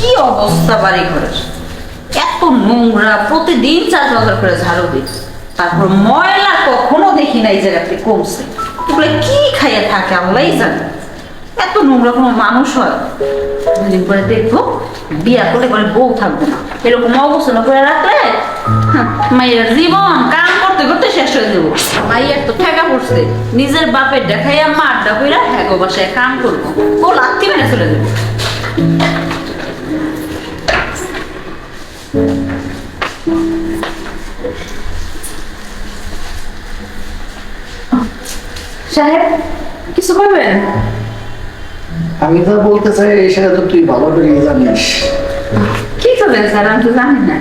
কি অবস্থা বাড়ি ঘরের, এত নোংরা, প্রতিদিন 4,000 করে ঝাড়ু দিই, তারপর ময়লা কখনো দেখি না এই জায়গাতে কমছে। এগুলো কি খাইয়ে থাকে আল্লাহই জানে। এত নোংরা কোনো মানুষ হয়? দুদিন পরে দেখবো বিয়া করলে পরে বউ থাকবে না, এরকম অবস্থা করে রাখলে মাইয়ের জীবন কাম করতে করতে শেষ হয়ে যাবো। মাইয়ের তো ঠেকা পড়ছে, নিজের বাপের দেখাইয়া মারটা কইরা হ্যাগো বাসায় কাম করবো, ও লাত্তি মেরে চলে যাবে। সাহেব কিছু করবেন? আমি তো বলতে চাই সেটা তো তুই ভালো করে জানিস। কি করবেন স্যার? আমি তো জানি না।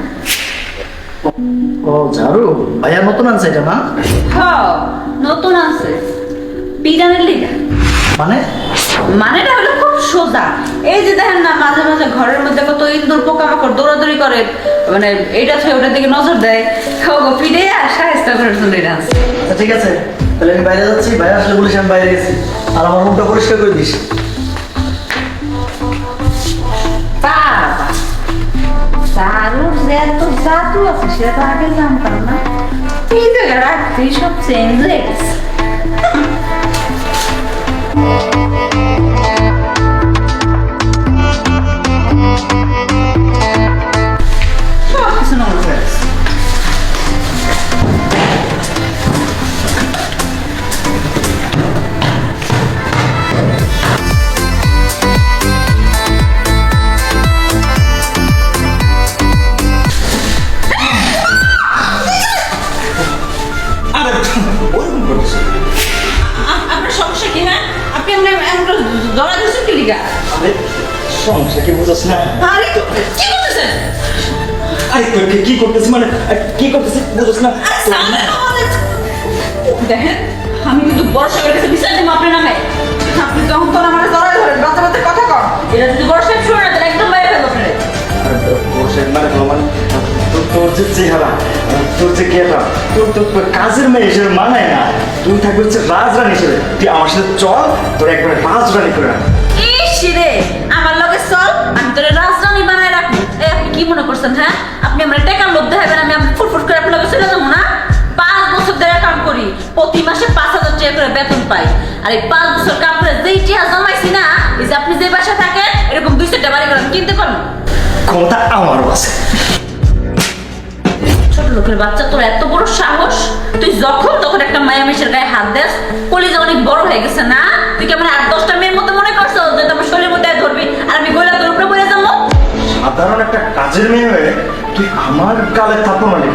ও ঝাড়ু ভাইয়া নতুন আনছে এটা না? হ্যাঁ নতুন আছে, পিরানের লিগা। মানে মানেটা হলো খুব সোজা। এই যে দেখেন না, মাঝে মাঝে ঘরের মধ্যে কত ইন্দুর পোকামাকড় দৌড়াদৌড়ি করে, মানে এইটা থেকে ওটার দিকে নজর দেয়, ফিরে আর সাহায্য করার জন্য এটা আছে। আচ্ছা ঠিক আছে, তাহলে আমি বাইরে যাচ্ছি, ভাইয়া আসলে বলিস আমি বাইরে গেছি, আর আমার মুখটা পরিষ্কার করে দিস। দারুর যে এত জাদু আছে সেটা তো আগে জানতাম না। এই জায়গায় রাখতেই সব চেঞ্জ হয়ে গেছে। সব কিছু নষ্ট হয়ে গেছে। আপনার সমস্যা কি? হ্যাঁ আপনি এমন ধরা দিচ্ছেন কি লিগা? সমস্যা কি বুঝছ না? আরে কি করতেছেন? আরে কি করতেছি মানে কি করতেছি বুঝছ না? দেখেন আমি কিন্তু বর্ষা করে কাছে বিচার দিব আপনার নামে। আপনি তখন তো আমার ধরে ধরেন, বাচ্চা বাচ্চা কথা কর। এটা যদি বর্ষা শুরু না তাহলে একদম বাইরে ফেলবো আপনারে। বসে মানে মানে তোর যে চেহারা, তোর যে গেটা, তোর কাজের মেয়ে হিসেবে মানায় না। তুই থাকবে হচ্ছে রাজরানী হিসেবে, তুই আমার সাথে চল, তোর একবারে রাজরানী করে আন। ইস রে, আমার লগে চল, আমি তোরে রাজরানী বানায় রাখবো। এই আপনি কি মনে করছেন? হ্যাঁ আপনি আমার টাকার লোভ দেখাবেন, আমি ফুটফুট করে আপনার লগে চলে যাবো না? 5 বছর ধরে কাম করি, প্রতি মাসে 5,000 টাকা করে বেতন পাই। আর এই 5 বছর কাম করে যেই টিয়া জমাইছি না, এই যে আপনি যে বাসা থাকেন এরকম 200টা বাড়ি করে কিনতে পারবো। ক্ষমতা আমারও আছে। ছোট লোকের বাচ্চা, তোর এত বড় সাহস! তুই যখন তখন একটা মায়া মেশের গায়ে হাত দেস, কলিজা অনেক বড় হয়ে গেছে না? তুই কেমন 8-10টা মেয়ের মতো মনে করছো যে তোমার শরীরের মধ্যে ধরবি আর আমি গলা তোর উপরে পড়ে যাবো? সাধারণ একটা কাজের মেয়ে হয়ে তুই আমার গালে থাপ্পড় মারলি।